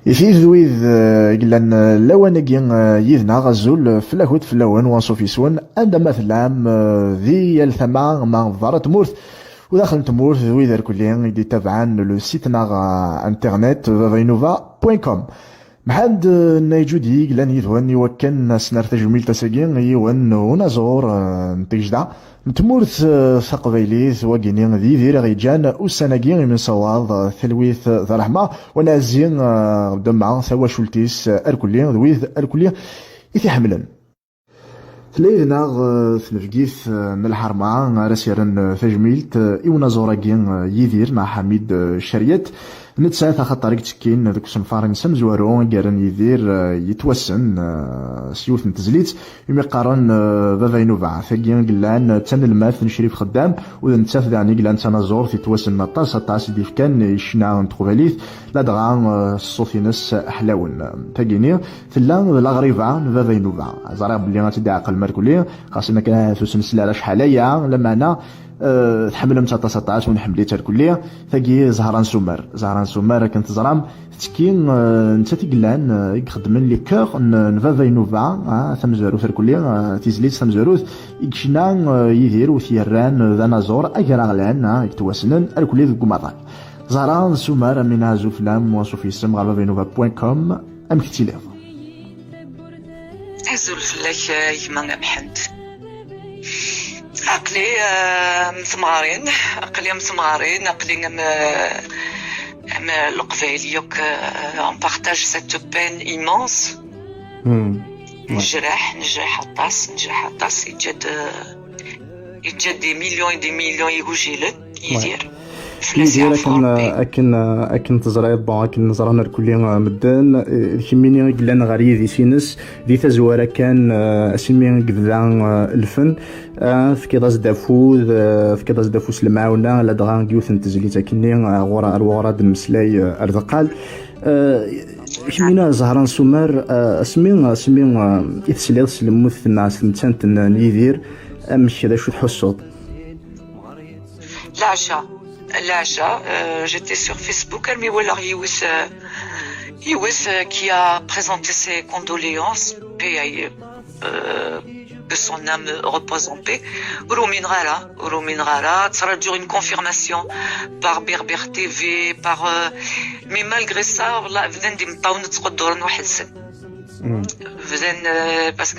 إذ ذويذ قلنا لوانقي يذنا غزول فلاهوت فلاوان وانصوفي سون عندما ثلام ذي الثما ما ضارت مورث وداخل تمورث ذويذ الكلين يدي تابعان لو سيت ناغ انترنت فافينوفا.com محمد نايجودي قلان يذوان يوكن سنار تجميل تساقين يوان ونازور نتجدا نتمورث ثقبيليث وقينين ذي ذير غيجان والسناقين من صواض ثلويث ذا رحمة ونازين دمع ثوا شولتيس الكلين ذويذ الكلين إثي حملا تلايذنا ثنفقيث نلحرمة راسيرن تجميلت إيونا زوراقين يذير مع حميد الشريات نتساث خاطر تكين ذوك سنفارن سمزوارو قارن يدير يتوسن سيوث نتزليت يمي قارن فافينوفا ثاقين قلان تان الماث نشريف خدام وذا نتساث يعني قلان تنازور تيتوسن نطاس الطاس ديف كان يشنا نتخوفاليث لا دغان الصوفينس أحلاون ثاقيني ثلا لاغريفا فافينوفا زرا بلي غاتدي عقل ماركولي خاصنا كان ثوسن سلا شحاليا لما أنا تحمل متى 19 ونحمليتها الكليه ثاقي زهران سومار كنت زرام تكين انت تيقلان يخدمن لي كور نفافينوفا ثمزاروث الكليه تيزليت ثمزاروث يكشنا يدير وثيران ذا نازور اكراغلان يتواسنن الكليه ذو كوماطا زهران سومار من هازو فلام وصوفي سم فافينوفا.com ام كتيليف هزو الفلاك يما محمد عقلي مثمارين عقلي القباليوك on partage cette peine immense نجرح عطاس يتجد دي مليون يوجيلت يدير أكن تزرع بون أكن زرعنا الكلية مدن كميني قلنا غريذي سينس دي تزوارة كان أسمين قذان الفن في كذا زدافو سلمعونا لدغان جيوث نتزلي كني غورا الوراد المسلاي أرذقال كمينا زهران سومر أسمين إثسليض سلموث الناس نتسانت نيذير أمش كذا شو تحسوط L'Aja, j'étais sur Facebook, Almiwallar Yewis qui a présenté ses condoléances, que son âme repose en paix. Urumin Rara, ça dure une confirmation par Berber TV, mais malgré ça, v'den dimtaoun tzqoddoran wahed v'den parce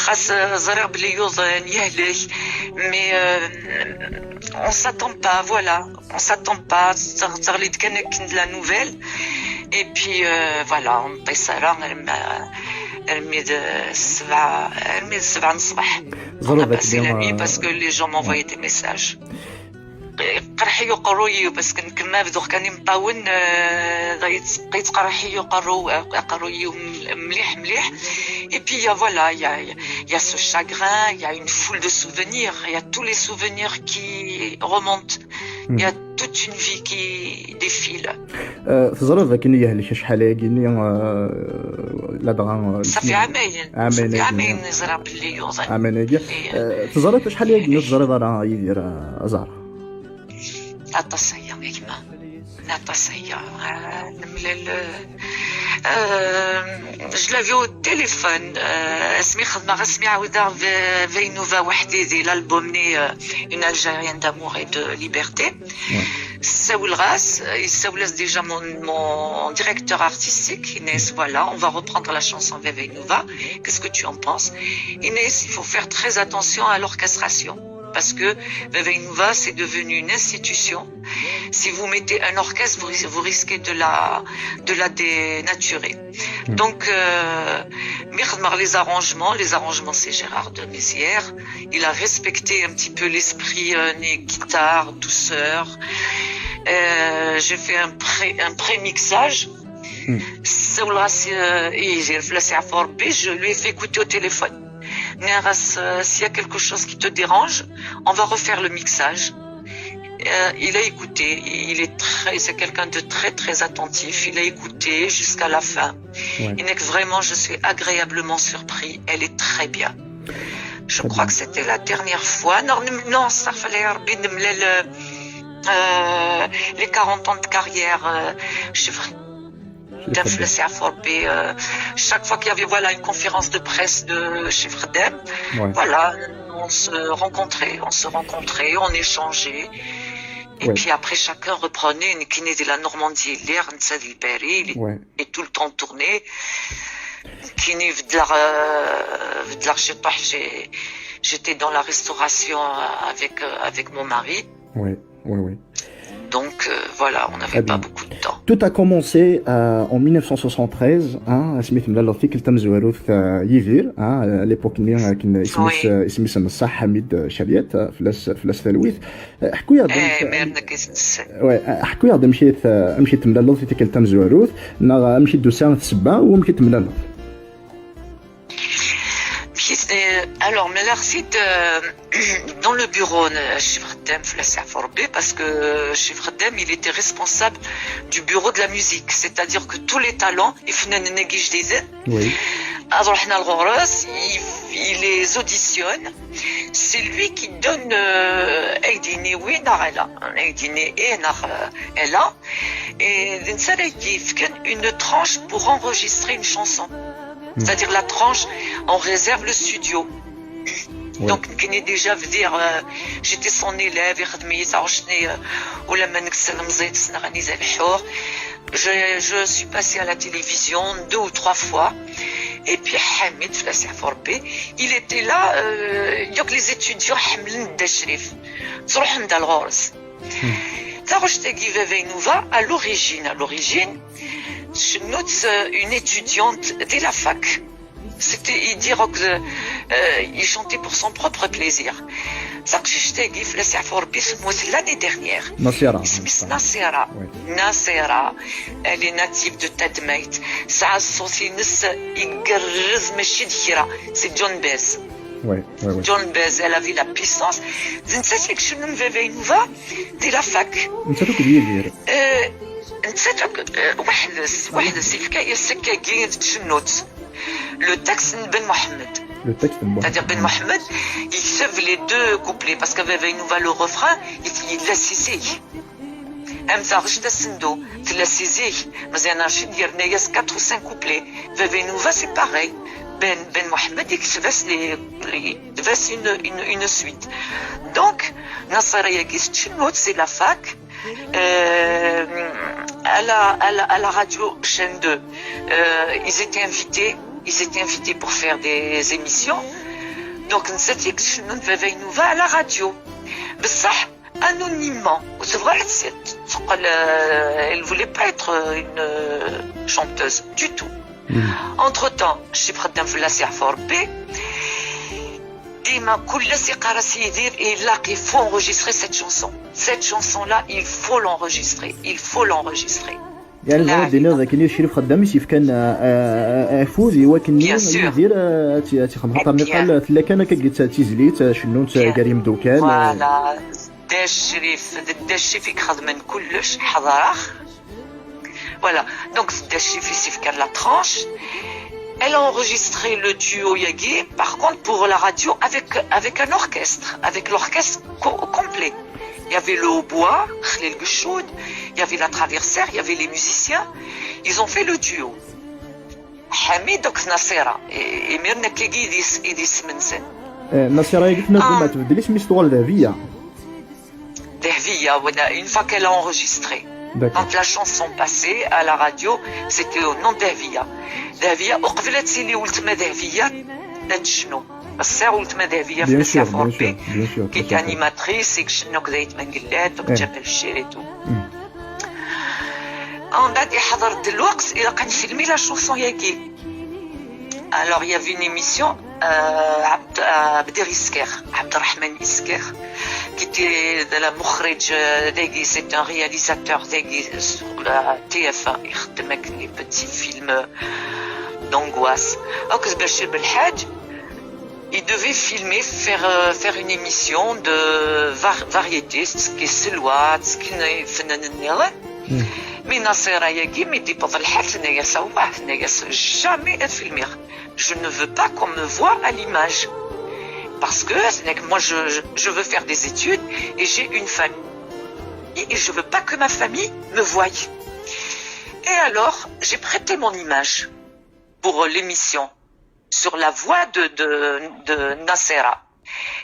khas zarar bli yuzan yahlek, mais on s'attend pas, تغليد كان de la nouvelle et puis voilà on طيسارا ارمي 7 الصباح on a passé la nuit parce que les gens m'envoyaient des messages قرحي يقروي بس كما بدو كان مطاون بقيت قرحي يقروي مليح et puis voilà il y a ce chagrin, il y a une foule de souvenirs, il y a tous les souvenirs qui remontent, il y a toute une vie qui défile. تزرد لكن يهلك شحال يقيني لا دغان صافي عامين نزرع باللي يوزن عامين تزرد شحال يقيني تزرد راه يدير ازار التصية نتصية je l'avais au téléphone اسمي عاودة فينوفا وحديدي l'album né une Algérienne d'amour et de liberté Saoul Ras déjà mon directeur artistique Inès, voilà on va reprendre la chanson Veinova. Qu'est-ce que tu en penses Inès? Il faut faire très attention à l'orchestration parce que Veinova c'est devenu une institution. Si vous mettez un orchestre, vous risquez de la dénaturer. Donc, les arrangements c'est Gérard de Mézières. Il a respecté un petit peu l'esprit guitare, douceur. J'ai fait un pré-mixage. Je lui ai fait écouter au téléphone. S'il y a quelque chose qui te dérange, on va refaire le mixage. Il a écouté, c'est quelqu'un de très très attentif, il a écouté jusqu'à la fin. Ouais. Et vraiment, je suis agréablement surpris, elle est très bien. Je crois que c'était la dernière fois. Non, ça fallait les 40 ans de carrière. Chaque fois qu'il y avait une conférence de presse de chez Fredem, on se rencontrait, on échangeait. Et puis après, chacun reprenait une kiné de la Normandie, l'air, de Paris, et tout le temps tourné. Kiné j'étais dans la restauration avec mon mari. Oui. Donc on n'avait pas beaucoup de temps. Tout a commencé en 1973. سميت ملال فيك التمزوروث يفير à l'époque اللي كان اسمي صح حميد شريات فلاس ثلويث حكوا يا حكوا يا مشيت ملال فيك التمزوروث مشيت دوسان سبا ومشيت ملال. Alors, Melarcid, dans le bureau chez Fredem, parce que chez Fredem, il était responsable du bureau de la musique. C'est-à-dire que tous les talents, il les auditionne. C'est lui qui donne une tranche pour enregistrer une chanson. C'est-à-dire la tranche, on réserve le studio. Donc, qui est déjà veut dire, j'étais son élève, je suis passé à la télévision 2 ou 3 fois. Et puis Hamid, il était là, les étudiants à l'origine, je note une étudiante de la fac. Il dirait qu'il chantait pour son propre plaisir. L'année dernière, Nasera, elle est native de Tadmeit. C'est John Bez. John Bez, elle avait la puissance. Je ne sais pas si je ne vais pas de la fac. Le texte de Ben Mohamed. C'est-à-dire Ben Mohamed, il sauve les 2 couplets parce qu'il avait le refrain, il l'a saisi. Il l'a saisi. Mais il y a 4 ou 5 couplets. C'est pareil. Ben Mohamed, il se une suite. Donc, Nasser Yagis, c'est la fac. À la radio chaîne 2, ils étaient invités pour faire des émissions. Donc nous va à la radio, mais ça anonymement. C'est vrai, elle voulait pas être une chanteuse du tout. Entre-temps, chez Fredem Flassi Forbe, il faut enregistrer cette chanson. Cette chanson-là, il faut l'enregistrer. يعني زعما دينا ذاك اللي شريف خدام يسيف كان فوزي ولكن يدير تيخمها طريقه لا كان كقيت تيزليت شنو كريم دوكان فوالا دا الشريف يخدم كلش حضرخ فوالا دونك دا الشريف يسيف كان لا ترانش. Elle a enregistré le duo Yagi, par contre pour la radio avec un orchestre, avec l'orchestre complet. Il y avait le hautbois, Khalil Gchoud, il y avait la traversière, il y avait les musiciens. Ils ont fait le duo. Hamid donc Nasera et Mirna Kegi Idis Mensen. Nasera قلت لنا ما تبدليش مستوى دهبيه. Dahvia, une fois qu'elle a enregistré. Quand la chanson passait à la radio, c'était au nom d'Dahvia. Dahvia, وقبلت سيلي ولتما دهبيه نتشنو. الساعة ولتما دهبيه في الساعة فوربي كي كانت انيماتريس كشنو كذا يتمنقلات وكتجاب الشيريتو. On a حضرت الوقت إذا كان فيلمي لا شونسون ياكي. Alors il y avait une émission Abder Isker, Abderrahman Isker, qui était de la مخرج داقي, c'est un réalisateur داقي sur la TF1, il خدمك les petits films d'angoisse. Donc Bachir Belhadj, il devait filmer, faire une émission de variété, ce qui est Selwa, ce qui est Fenanenera. Mais Nasser Ayagi me dit, jamais à filmer. Je ne veux pas qu'on me voie à l'image. Parce que moi, je veux faire des études et j'ai une famille. Et je ne veux pas que ma famille me voie. Et alors, j'ai prêté mon image pour l'émission sur la voix de Nassera.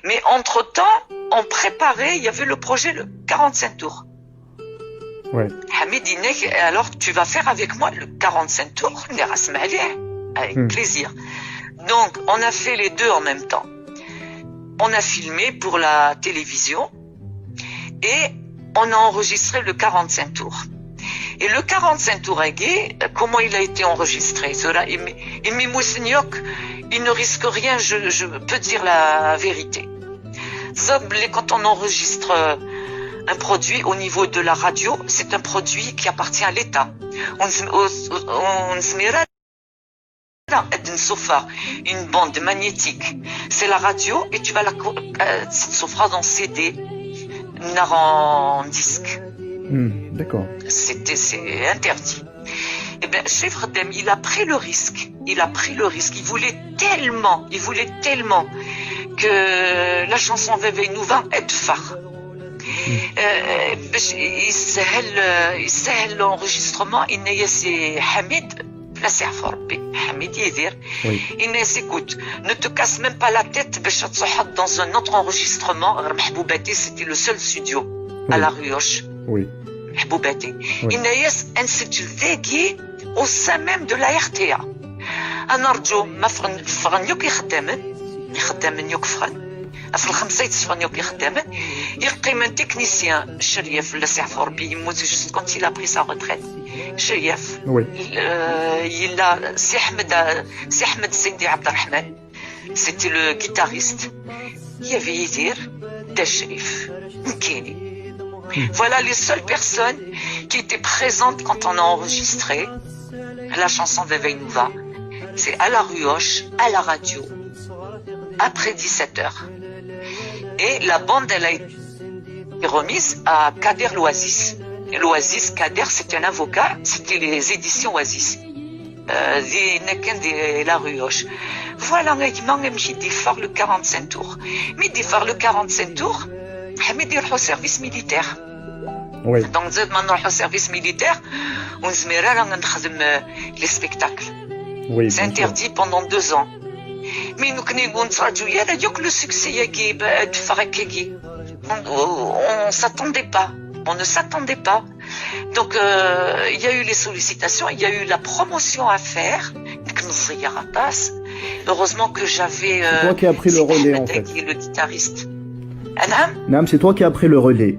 Mais entre-temps, on préparait, il y avait le projet le 45 tours. Ouais. Hamid dit, alors tu vas faire avec moi le 45 tours, avec plaisir. Donc, on a fait les deux en même temps. On a filmé pour la télévision et on a enregistré le 45 tours. Et le 45 tours à Gué, comment il a été enregistré? Il ne risque rien, je peux dire la vérité. Quand on enregistre un produit au niveau de la radio, c'est un produit qui appartient à l'État. Une bande magnétique. C'est la radio et tu vas la Sofra dans CD, en disque. D'accord. C'est interdit. Eh bien, Chef Khadem, il a pris le risque. Il voulait tellement que la chanson Veve Nouva ait phare. Il sait l'enregistrement. C'est Hamid. Là, c'est Hamid Yedir. Il écoute, ne te casse même pas la tête dans un autre enregistrement. Mahboubati, c'était le seul studio à la Rioche. Oui. Mahboubati. Il est au sein même de la RTA. أنرجو ما فرنيوك يخدمن يكفرن في الخمسة يتصفنيوك يخدمن يلقي من تكنيسيان شريف ولا سي عفور بي يموت جوست كونت il a pris sa retraite شريف يلا سي أحمد سيدي عبد الرحمن c'était le guitariste il y avait Yedir Tachrif Mkeni. Voilà les seules personnes qui étaient présentes quand on a enregistré la chanson Veve Nouva. C'est à la Rioche, à la radio, après 17h. Et la bande, elle a été remise à Kader Loasis. L'Oasis, Kader, c'est un avocat, c'était les éditions Oasis. De la Rioche. Voilà, j'ai défare le 45 tours. Mais défare le 45 tours, Hamid est au service militaire. Oui. Donc, maintenant, au service militaire, on se met là, les spectacles. Oui, c'est interdit pendant 2 ans. Mais nous connaissons le succès on s'attendait pas. On ne s'attendait pas. Donc, il y a eu les sollicitations, il y a eu la promotion à faire. Heureusement que j'avais... c'est toi qui as pris le relais, en fait. Qui est le guitariste. Nam, c'est toi qui as pris le relais.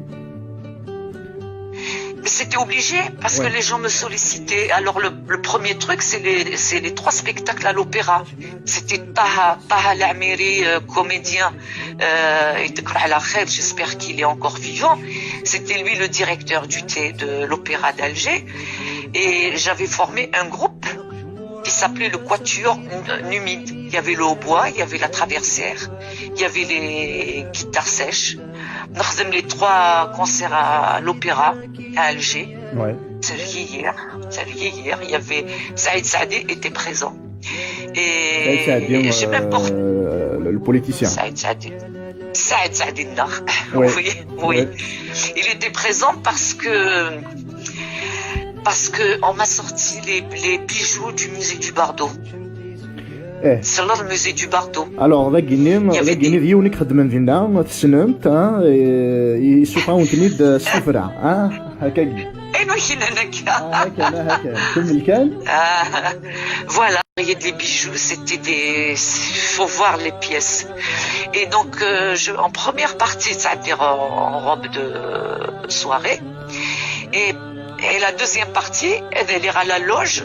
C'était obligé parce que les gens me sollicitaient. Alors le premier truc, c'est les 3 spectacles à l'opéra. C'était Taha Lamiri, comédien, j'espère qu'il est encore vivant. C'était lui le directeur de l'opéra d'Alger. Et j'avais formé un groupe qui s'appelait le Quatuor Numide. Il y avait le hautbois, il y avait la traversière, il y avait les guitares sèches. Nous faisons les 3 concerts à l'opéra à Alger. Ouais. C'est hier. Il y avait Saïd Saadi était présent. Et j'ai même porté le politicien. Saïd Saadi Nar. Ouais. Oui. Ouais. Il était présent parce que on m'a sorti les bijoux du musée du Bardo. C'est là le musée du Bardo. Alors, ذاك ديونك خدمن فينا تسنمت يسوقا ونتنيد السفرة هكاك. اينو هكا كمل كان. Voilà, il y a des bijoux, faut voir les pièces. Et donc en première partie, ça a été en robe de soirée. Et la deuxième partie, elle est à la loge,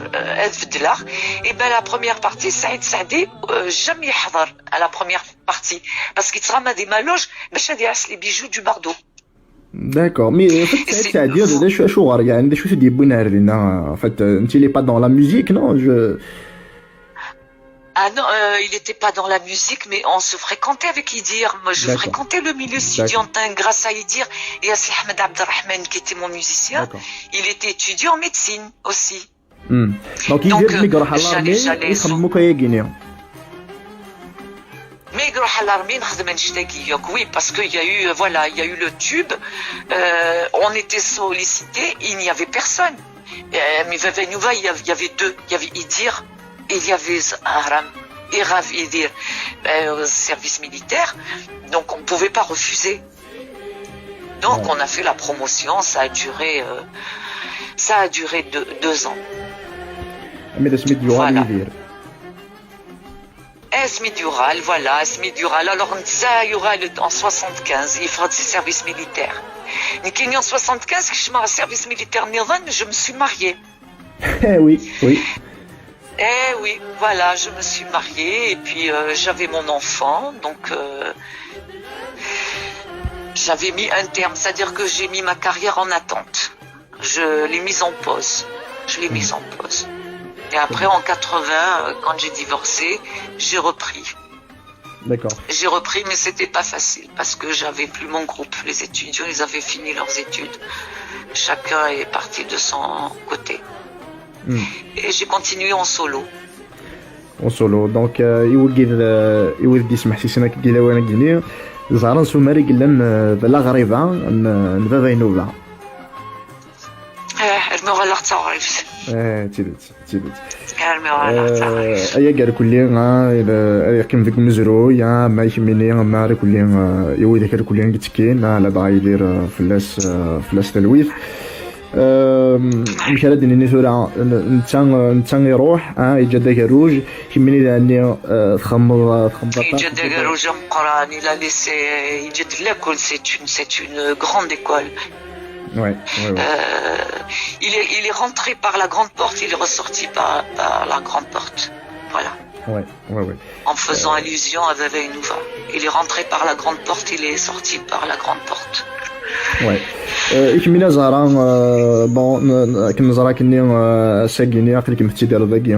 et ben la première partie, Saïd Saadi, jamais يحضر à la première partie. Parce qu'il sera ma loge, باش يدير les bijoux du Bardo. D'accord, mais en fait, Saïd Saadi, هذا شو غير يعني شو تدي بنا لنا en fait, tu n'es pas dans la musique, non? Ah non, il n'était pas dans la musique, mais on se fréquentait avec Idir. Moi, je fréquentais le milieu studiantin grâce à Idir et à Ahmed Abdelrahman qui était mon musicien. Il était étudiant en médecine aussi. Donc, j'allais يخدموك يا غينيا. Mais يروح على l'armée نخدم نشتاقي. Oui, parce qu'il y a eu le tube. On était sollicités, il n'y avait personne. Mais Veva Nouva, il y avait deux. Il y avait Idir et il y avait Zahram. Et Rav Idir, au service militaire. Donc on ne pouvait pas refuser. Donc on a fait la promotion. Ça a duré 2 ans. Voilà. Esmid Ural, voilà, Esmid Ural. Alors, ça, Ural, en 75, il fera du service militaire. En 75, je suis service militaire Niran, je me suis mariée. Oui, oui. Eh oui, voilà, je me suis mariée et puis j'avais mon enfant, donc j'avais mis un terme, c'est-à-dire que j'ai mis ma carrière en attente. Je l'ai mise en pause. Et après, en 80, quand j'ai divorcé, j'ai repris. D'accord. J'ai repris, mais c'était pas facile parce que j'avais plus mon groupe. Les étudiants, ils avaient fini leurs études. Chacun est parti de son côté. Et j'ai continué en solo. Donc, يود يسمح سيسنا كديلا وانا كدني زهران سوماري قلنا بلا غريبه نبابا نوبا. المغلق تعرف. تيبت. أيا قال كليا إذا كم ذيك مزرو يا ما يكملني ما راه كليا يودي كار كليا كتكين على بغا يدير فلاس تلويث. مشارد إني ثورة نتان يروح يجي داكروج كمني ذاني تخمر يجي داكروج مقران إلا ليسي يجي دلاكول c'est une grande école. Ouais. Il est rentré par la grande porte, il est ressorti par la grande porte. Voilà. Ouais. En faisant allusion à Veva Nouva. Il est rentré par la grande porte, il est sorti par la grande porte. Ouais. يكمل زهران بون كنزرا كني ساكيني عقلك مفتي ديال ذاكي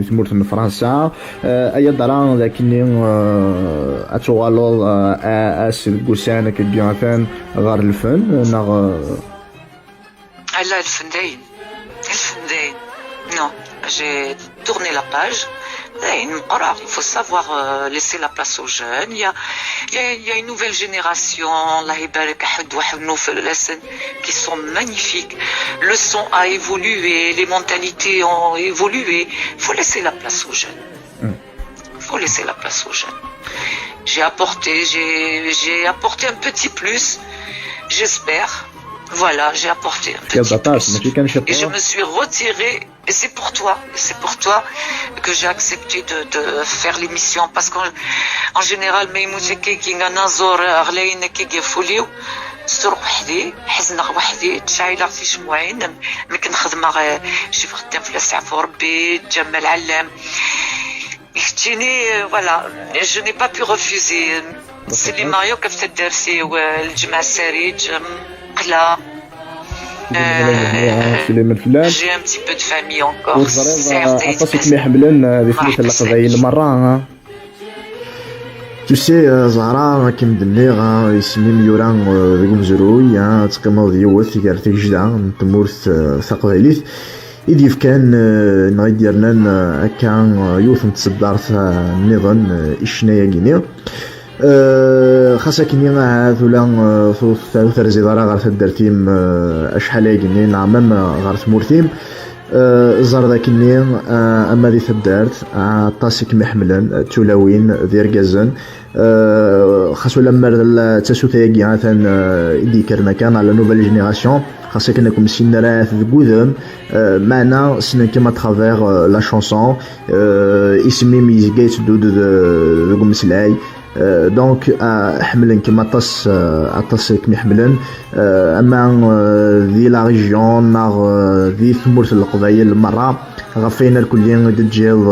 بثمورت من فرنسا ايا درا ذاكني اتوالو اس الكوسان كبيان فان غار الفن نغ لا الفن داين non j'ai tourné la page. Il faut savoir laisser la place aux jeunes. Il y a une nouvelle génération qui sont magnifiques. Le son a évolué, les mentalités ont évolué. Il faut laisser la place aux jeunes. J'ai apporté un petit plus, j'espère. Voilà, j'ai apporté un petit plus. Et je me suis retirée. Et c'est pour toi que j'ai accepté de faire l'émission. Parce qu'en général, qui nazor arlein qui gefoliu سروح وحدي حزنة وحدي تشعيلة في شموعين ملي كنخدم شي خدام في الاسعاف وربي تجمع العلام يختيني فوالا جو ني با بي ريفوزي سيدي ماريو كيف تدرسي والجمع السريج قلا j'ai un petit peu de famille encore. عطاسك مي حملن بثلاث القضايا المرة. Tu sais, زهرة كيما دنيغ يسمي ميوران ذيك مزروي تقيمو ديوث كارتيك جدا تمورث ثقافيليث إذ كان نغي ديرنا هكا يوث نتصدرت النظام إشنايا كيني خاصة كيني ثولا ثلاث رزيدارا غار تدرتيم أشحال كيني نعمم غار تمورتيم زار ذاكني اما دي تدارت طاسك محملا تولاوين ديال كازن خاصو لما تاسوتاكي مثلا يدي كرمكان على نوفيل جينيراسيون خاصة كنكم سينارات ذكوذم معنا سنن كيما ترافير لا شونسون اسمي ميزيكيت دود ذوك مسلاي دونك حملن كما طاس كمي حملن اما ذي لا ريجيون ناغ ذي ثمورت القبايل المره غفينا الكلين دجيل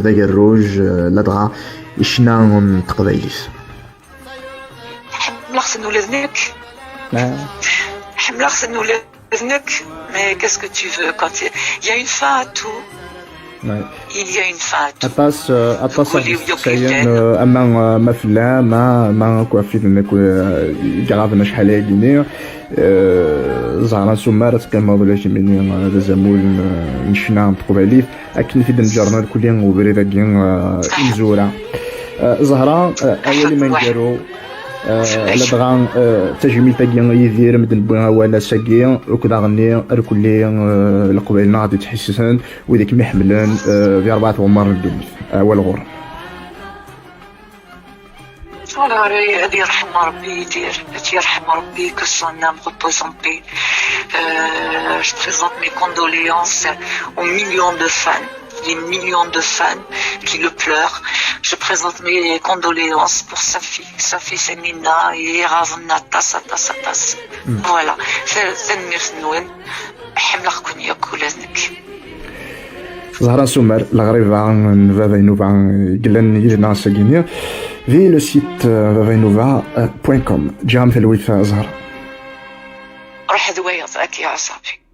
ذاك الروج لدغا اشنا تقبايليس حمل خصنا ولادنك حمل خصنا ولادنك mais qu'est-ce que tu veux quand il y a une fin à tout. Il y a une fin à tout. أطاس أما ما فلا ما كوافيت نكو جربنا شحال هادي زعما سمارة كما ولا شي مني هذا زمول نشنا تقباليف أكن في دنجرنا الكلين وبريدا كين مزورة زهرة أولي ما نديرو على دغا تجميل تاكي يدير مدن بوها ولا ساكي وكذا غني ركولي القبيل غادي تحسسن وذيك محملان في 4 غمار الدنيا والغور. والله هذه يرحم ربي يدير يرحم ربي que son âme repose en paix. Je présente mes condoléances aux millions de fans, les millions de fans qui le pleurent. Je présente mes condoléances pour sa fille c'est Nina et Ravna tas. Voilà, c'est Mirnouen حمل خكوني كولازنك. زهرة سمر الغريبة عن فافينوفا قلن يجنا ساكينيا في لو سيت vavainova.com. جام في الويث زهرة روح ذويا ذاك يا عصابي.